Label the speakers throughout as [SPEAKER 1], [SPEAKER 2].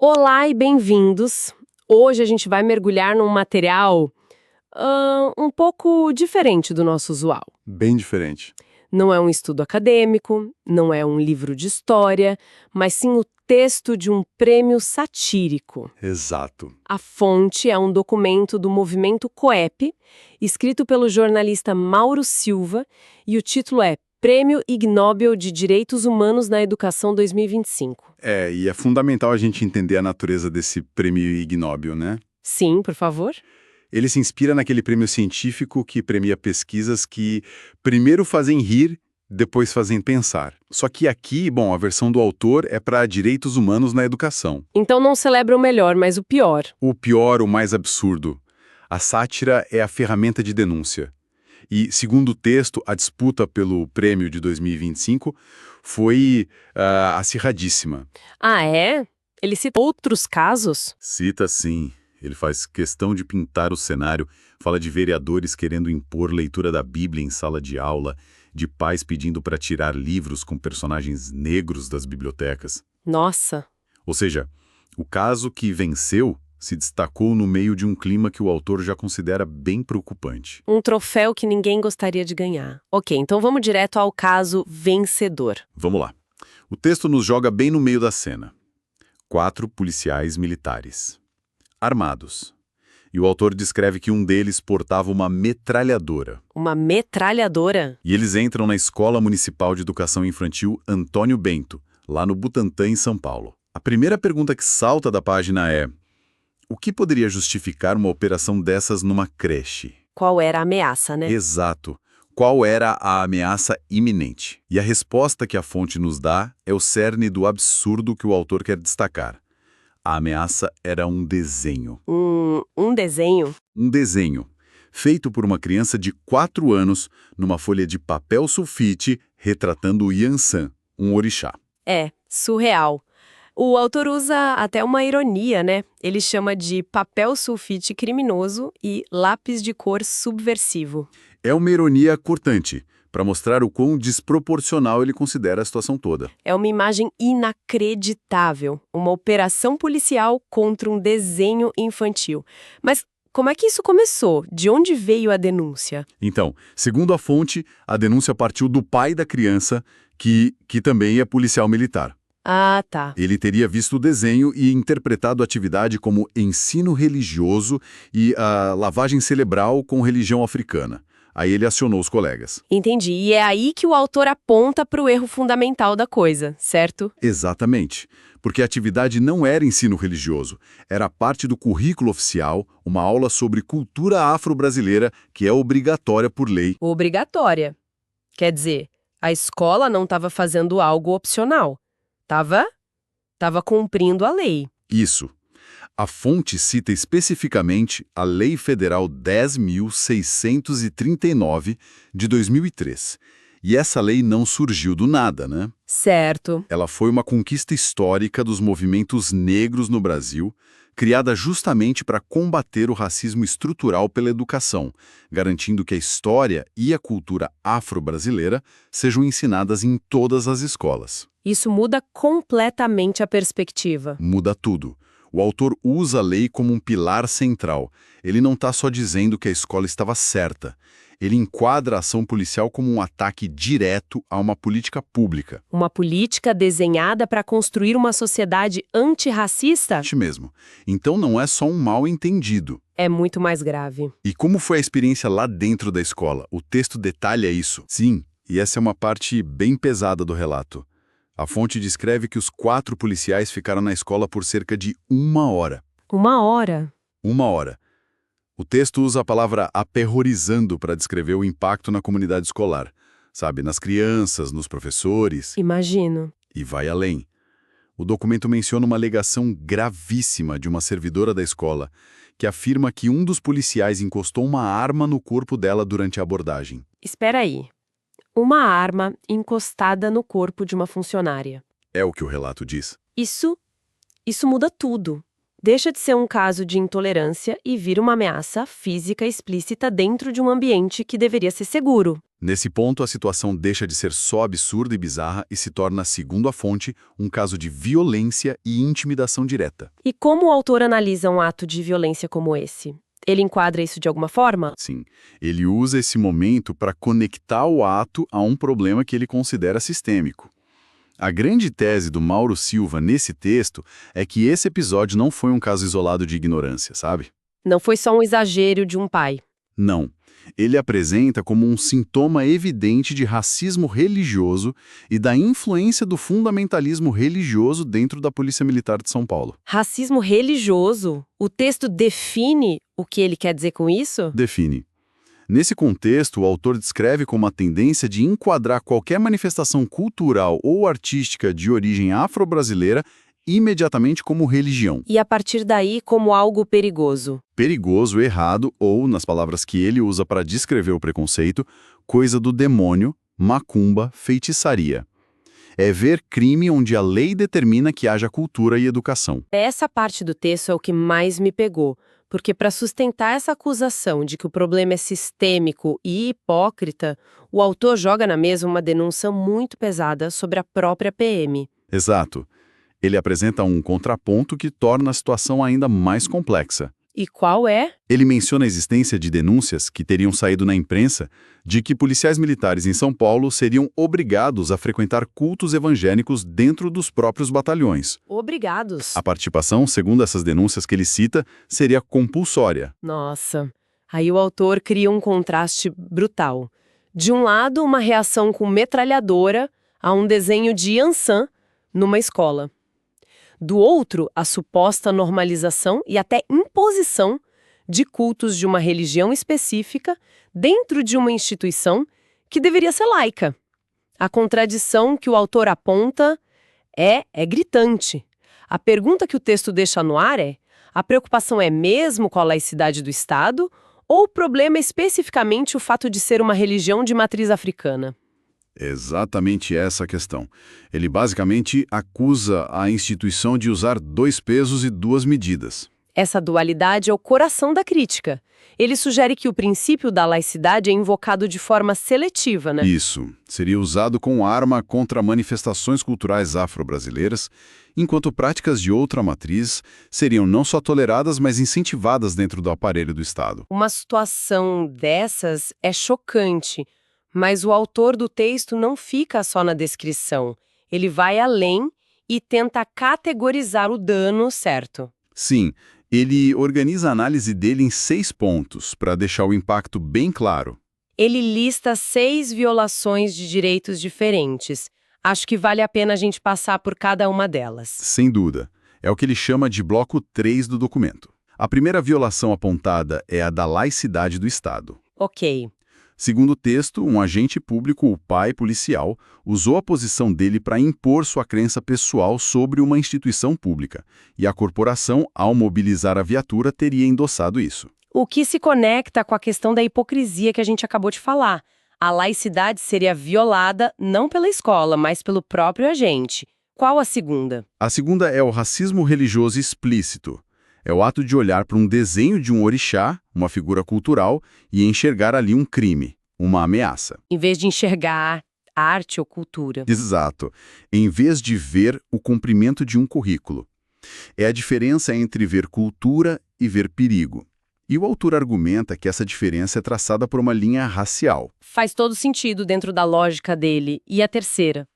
[SPEAKER 1] Olá e bem-vindos! Hoje a gente vai mergulhar num material um pouco diferente do nosso usual.
[SPEAKER 2] Bem diferente.
[SPEAKER 1] Não é um estudo acadêmico, não é um livro de história, mas sim o texto de um prêmio satírico.
[SPEAKER 2] Exato.
[SPEAKER 1] A fonte é um documento do movimento COEP, escrito pelo jornalista Mauro Silva, e o título é Prêmio Ig Nobel de Direitos Humanos na Educação 2025.
[SPEAKER 2] E é fundamental a gente entender a natureza desse prêmio Ig Nobel, né?
[SPEAKER 1] Sim, por favor?
[SPEAKER 2] Ele se inspira naquele prêmio científico que premia pesquisas que primeiro fazem rir, depois fazem pensar. Só que aqui, bom, a versão do autor é para direitos humanos na educação.
[SPEAKER 1] Então não celebra o melhor, mas o pior.
[SPEAKER 2] O pior, o mais absurdo. A sátira é a ferramenta de denúncia. E, segundo o texto, a disputa pelo prêmio de 2025 foi acirradíssima.
[SPEAKER 1] Ah, é? Ele cita outros casos?
[SPEAKER 2] Cita sim. Ele faz questão de pintar o cenário, fala de vereadores querendo impor leitura da Bíblia em sala de aula, de pais pedindo para tirar livros com personagens negros das bibliotecas.
[SPEAKER 1] Nossa!
[SPEAKER 2] Ou seja, o caso que venceu se destacou no meio de um clima que o autor já considera bem preocupante.
[SPEAKER 1] Um troféu que ninguém gostaria de ganhar. Ok, então vamos direto ao caso vencedor.
[SPEAKER 2] Vamos lá. O texto nos joga bem no meio da cena. 4 policiais militares, armados. E o autor descreve que um deles portava uma metralhadora.
[SPEAKER 1] Uma metralhadora?
[SPEAKER 2] E eles entram na Escola Municipal de Educação Infantil Antônio Bento, lá no Butantã, em São Paulo. A primeira pergunta que salta da página é: o que poderia justificar uma operação dessas numa creche?
[SPEAKER 1] Qual era a ameaça, né?
[SPEAKER 2] Exato. Qual era a ameaça iminente? E a resposta que a fonte nos dá é o cerne do absurdo que o autor quer destacar. A ameaça era um desenho.
[SPEAKER 1] Um desenho?
[SPEAKER 2] Um desenho, feito por uma criança de 4 anos, numa folha de papel sulfite, retratando o Yansan, um orixá.
[SPEAKER 1] É, surreal. O autor usa até uma ironia, né? Ele chama de papel sulfite criminoso e lápis de cor subversivo.
[SPEAKER 2] É uma ironia cortante, para mostrar o quão desproporcional ele considera a situação toda.
[SPEAKER 1] É uma imagem inacreditável, uma operação policial contra um desenho infantil. Mas como é que isso começou? De onde veio a denúncia?
[SPEAKER 2] Então, segundo a fonte, a denúncia partiu do pai da criança, que também é policial militar.
[SPEAKER 1] Ah, tá.
[SPEAKER 2] Ele teria visto o desenho e interpretado a atividade como ensino religioso e a lavagem cerebral com religião africana. Aí ele acionou os colegas.
[SPEAKER 1] Entendi. E é aí que o autor aponta para o erro fundamental da coisa, certo?
[SPEAKER 2] Exatamente. Porque a atividade não era ensino religioso, era parte do currículo oficial, uma aula sobre cultura afro-brasileira que é obrigatória por lei.
[SPEAKER 1] Obrigatória. Quer dizer, a escola não estava fazendo algo opcional. Tava cumprindo a lei.
[SPEAKER 2] Isso. A fonte cita especificamente a Lei Federal 10.639 de 2003. E essa lei não surgiu do nada, né?
[SPEAKER 1] Certo.
[SPEAKER 2] Ela foi uma conquista histórica dos movimentos negros no Brasil, criada justamente para combater o racismo estrutural pela educação, garantindo que a história e a cultura afro-brasileira sejam ensinadas em todas as escolas.
[SPEAKER 1] Isso muda completamente a perspectiva.
[SPEAKER 2] Muda tudo. O autor usa a lei como um pilar central. Ele não está só dizendo que a escola estava certa. Ele enquadra a ação policial como um ataque direto a uma política pública.
[SPEAKER 1] Uma política desenhada para construir uma sociedade antirracista?
[SPEAKER 2] Isso mesmo. Então não é só um mal-entendido.
[SPEAKER 1] É muito mais grave.
[SPEAKER 2] E como foi a experiência lá dentro da escola? O texto detalha isso. Sim, e essa é uma parte bem pesada do relato. A fonte descreve que os 4 policiais ficaram na escola por cerca de 1 hora.
[SPEAKER 1] 1 hora?
[SPEAKER 2] 1 hora. O texto usa a palavra aterrorizando para descrever o impacto na comunidade escolar. Sabe, nas crianças, nos professores.
[SPEAKER 1] Imagino.
[SPEAKER 2] E vai além. O documento menciona uma alegação gravíssima de uma servidora da escola, que afirma que um dos policiais encostou uma arma no corpo dela durante a abordagem.
[SPEAKER 1] Espera aí. Uma arma encostada no corpo de uma funcionária.
[SPEAKER 2] É o que o relato diz.
[SPEAKER 1] Isso muda tudo. Deixa de ser um caso de intolerância e vira uma ameaça física explícita dentro de um ambiente que deveria ser seguro.
[SPEAKER 2] Nesse ponto, a situação deixa de ser só absurda e bizarra e se torna, segundo a fonte, um caso de violência e intimidação direta.
[SPEAKER 1] E como o autor analisa um ato de violência como esse? Ele enquadra isso de alguma forma?
[SPEAKER 2] Sim, ele usa esse momento para conectar o ato a um problema que ele considera sistêmico. A grande tese do Mauro Silva nesse texto é que esse episódio não foi um caso isolado de ignorância, sabe?
[SPEAKER 1] Não foi só um exagero de um pai.
[SPEAKER 2] Não. Ele apresenta como um sintoma evidente de racismo religioso e da influência do fundamentalismo religioso dentro da Polícia Militar de São Paulo.
[SPEAKER 1] Racismo religioso? O texto define o que ele quer dizer com isso?
[SPEAKER 2] Define. Nesse contexto, o autor descreve como a tendência de enquadrar qualquer manifestação cultural ou artística de origem afro-brasileira imediatamente como religião.
[SPEAKER 1] E a partir daí como algo perigoso.
[SPEAKER 2] Perigoso, errado ou, nas palavras que ele usa para descrever o preconceito, coisa do demônio, macumba, feitiçaria. É ver crime onde a lei determina que haja cultura e educação.
[SPEAKER 1] Essa parte do texto é o que mais me pegou, porque para sustentar essa acusação de que o problema é sistêmico e hipócrita, o autor joga na mesa uma denúncia muito pesada sobre a própria PM.
[SPEAKER 2] Exato. Ele apresenta um contraponto que torna a situação ainda mais complexa.
[SPEAKER 1] E qual é?
[SPEAKER 2] Ele menciona a existência de denúncias que teriam saído na imprensa de que policiais militares em São Paulo seriam obrigados a frequentar cultos evangélicos dentro dos próprios batalhões.
[SPEAKER 1] Obrigados.
[SPEAKER 2] A participação, segundo essas denúncias que ele cita, seria compulsória.
[SPEAKER 1] Nossa. Aí o autor cria um contraste brutal. De um lado, uma reação com metralhadora a um desenho de Yansan numa escola. Do outro, a suposta normalização e até imposição de cultos de uma religião específica dentro de uma instituição que deveria ser laica. A contradição que o autor aponta é gritante. A pergunta que o texto deixa no ar é: a preocupação é mesmo com a laicidade do Estado ou o problema é especificamente o fato de ser uma religião de matriz africana?
[SPEAKER 2] Exatamente essa a questão. Ele basicamente acusa a instituição de usar 2 pesos e 2 medidas.
[SPEAKER 1] Essa dualidade é o coração da crítica. Ele sugere que o princípio da laicidade é invocado de forma seletiva, né?
[SPEAKER 2] Isso. Seria usado como arma contra manifestações culturais afro-brasileiras, enquanto práticas de outra matriz seriam não só toleradas, mas incentivadas dentro do aparelho do Estado.
[SPEAKER 1] Uma situação dessas é chocante. Mas o autor do texto não fica só na descrição. Ele vai além e tenta categorizar o dano certo.
[SPEAKER 2] Sim, ele organiza a análise dele em 6 pontos, para deixar o impacto bem claro.
[SPEAKER 1] Ele lista 6 violações de direitos diferentes. Acho que vale a pena a gente passar por cada uma delas.
[SPEAKER 2] Sem dúvida. É o que ele chama de bloco 3 do documento. A primeira violação apontada é a da laicidade do Estado.
[SPEAKER 1] Ok.
[SPEAKER 2] Segundo o texto, um agente público, o pai policial, usou a posição dele para impor sua crença pessoal sobre uma instituição pública, e a corporação, ao mobilizar a viatura, teria endossado isso.
[SPEAKER 1] O que se conecta com a questão da hipocrisia que a gente acabou de falar. A laicidade seria violada não pela escola, mas pelo próprio agente. Qual a segunda?
[SPEAKER 2] A segunda é o racismo religioso explícito. É o ato de olhar para um desenho de um orixá, uma figura cultural, e enxergar ali um crime, uma ameaça.
[SPEAKER 1] Em vez de enxergar arte ou cultura.
[SPEAKER 2] Exato. Em vez de ver o cumprimento de um currículo. É a diferença entre ver cultura e ver perigo. E o autor argumenta que essa diferença é traçada por uma linha racial.
[SPEAKER 1] Faz todo sentido dentro da lógica dele. E a terceira?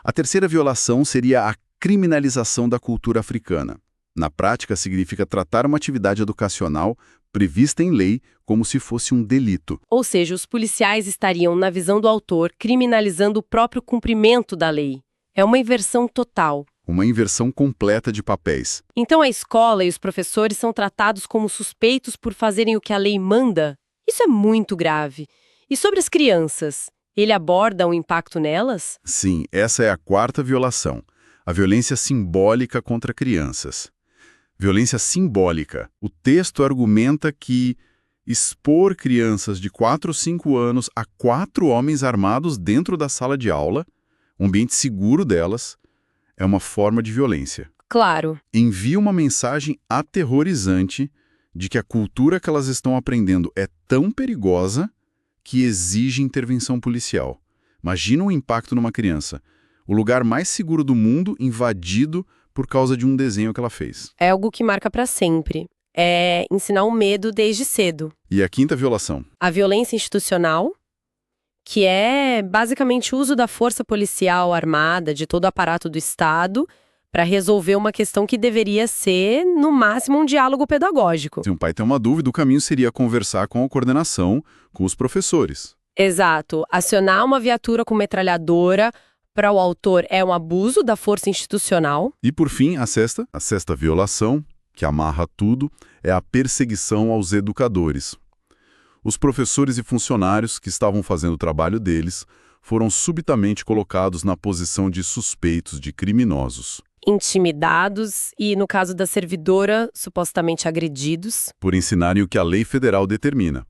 [SPEAKER 2] A terceira violação seria a criminalização da cultura africana. Na prática, significa tratar uma atividade educacional prevista em lei como se fosse um delito.
[SPEAKER 1] Ou seja, os policiais estariam, na visão do autor, criminalizando o próprio cumprimento da lei. É uma inversão total.
[SPEAKER 2] Uma inversão completa de papéis.
[SPEAKER 1] Então a escola e os professores são tratados como suspeitos por fazerem o que a lei manda? Isso é muito grave. E sobre as crianças? Ele aborda o impacto nelas?
[SPEAKER 2] Sim, essa é a quarta violação. A violência simbólica contra crianças. Violência simbólica. O texto argumenta que expor crianças de 4 ou 5 anos a 4 homens armados dentro da sala de aula, um ambiente seguro delas, é uma forma de violência.
[SPEAKER 1] Claro.
[SPEAKER 2] Envia uma mensagem aterrorizante de que a cultura que elas estão aprendendo é tão perigosa que exige intervenção policial. Imagina o impacto numa criança. O lugar mais seguro do mundo invadido por causa de um desenho que ela fez.
[SPEAKER 1] É algo que marca para sempre. É ensinar o medo desde cedo.
[SPEAKER 2] E a quinta violação?
[SPEAKER 1] A violência institucional, que é basicamente o uso da força policial armada, de todo o aparato do Estado, para resolver uma questão que deveria ser, no máximo, um diálogo pedagógico.
[SPEAKER 2] Se um pai tem uma dúvida, o caminho seria conversar com a coordenação, com os professores.
[SPEAKER 1] Exato. Acionar uma viatura com metralhadora para o autor é um abuso da força institucional.
[SPEAKER 2] E, por fim, a sexta violação, que amarra tudo, é a perseguição aos educadores. Os professores e funcionários que estavam fazendo o trabalho deles foram subitamente colocados na posição de suspeitos, de criminosos.
[SPEAKER 1] Intimidados e, no caso da servidora, supostamente agredidos.
[SPEAKER 2] Por ensinarem o que a lei federal determina.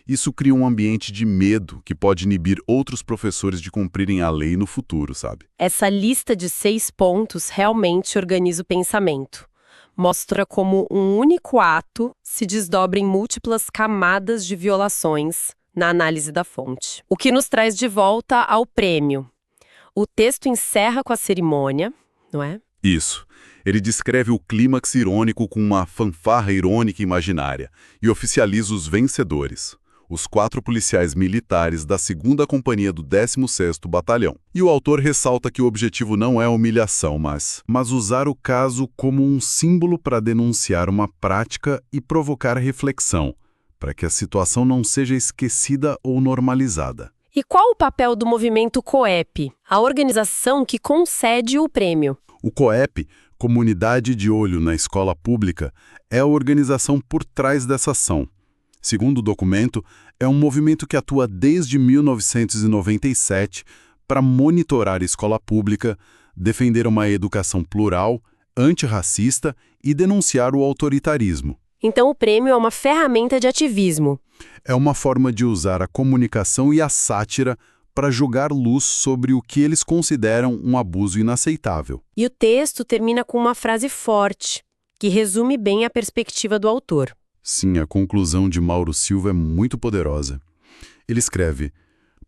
[SPEAKER 2] Isso cria um ambiente de medo que pode inibir outros professores de cumprirem a lei no futuro, sabe?
[SPEAKER 1] Essa lista de 6 pontos realmente organiza o pensamento. Mostra como um único ato se desdobra em múltiplas camadas de violações na análise da fonte. O que nos traz de volta ao prêmio. O texto encerra com a cerimônia, não é?
[SPEAKER 2] Isso. Ele descreve o clímax irônico com uma fanfarra irônica imaginária e oficializa os vencedores. Os 4 policiais militares da 2ª Companhia do 16º Batalhão. E o autor ressalta que o objetivo não é humilhação, mas usar o caso como um símbolo para denunciar uma prática e provocar reflexão, para que a situação não seja esquecida ou normalizada.
[SPEAKER 1] E qual o papel do movimento COEP, a organização que concede o prêmio?
[SPEAKER 2] O COEP, Comunidade de Olho na Escola Pública, é a organização por trás dessa ação. Segundo o documento, é um movimento que atua desde 1997 para monitorar a escola pública, defender uma educação plural, antirracista e denunciar o autoritarismo.
[SPEAKER 1] Então o prêmio é uma ferramenta de ativismo.
[SPEAKER 2] É uma forma de usar a comunicação e a sátira para jogar luz sobre o que eles consideram um abuso inaceitável.
[SPEAKER 1] E o texto termina com uma frase forte, que resume bem a perspectiva do autor.
[SPEAKER 2] Sim, a conclusão de Mauro Silva é muito poderosa. Ele escreve: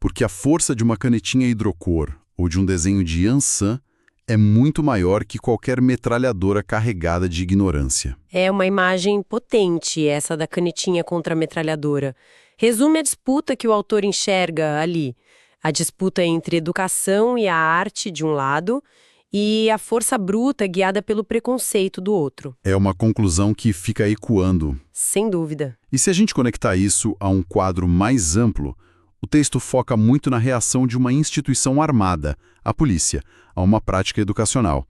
[SPEAKER 2] porque a força de uma canetinha hidrocor ou de um desenho de Ansan é muito maior que qualquer metralhadora carregada de ignorância.
[SPEAKER 1] É uma imagem potente, essa da canetinha contra a metralhadora. Resume a disputa que o autor enxerga ali. A disputa entre educação e a arte, de um lado, e a força bruta guiada pelo preconceito do outro.
[SPEAKER 2] É uma conclusão que fica ecoando.
[SPEAKER 1] Sem dúvida.
[SPEAKER 2] E se a gente conectar isso a um quadro mais amplo, o texto foca muito na reação de uma instituição armada, a polícia, a uma prática educacional.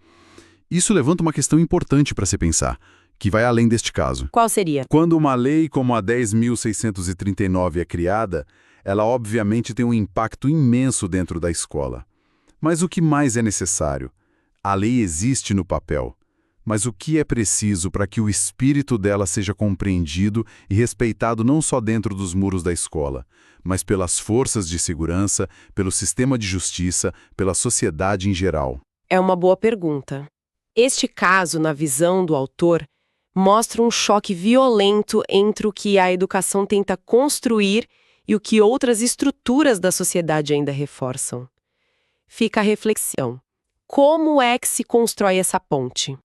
[SPEAKER 2] Isso levanta uma questão importante para se pensar, que vai além deste caso.
[SPEAKER 1] Qual seria?
[SPEAKER 2] Quando uma lei como a 10.639 é criada, ela obviamente tem um impacto imenso dentro da escola. Mas o que mais é necessário? A lei existe no papel, mas o que é preciso para que o espírito dela seja compreendido e respeitado não só dentro dos muros da escola, mas pelas forças de segurança, pelo sistema de justiça, pela sociedade em geral?
[SPEAKER 1] É uma boa pergunta. Este caso, na visão do autor, mostra um choque violento entre o que a educação tenta construir e o que outras estruturas da sociedade ainda reforçam. Fica a reflexão. Como é que se constrói essa ponte?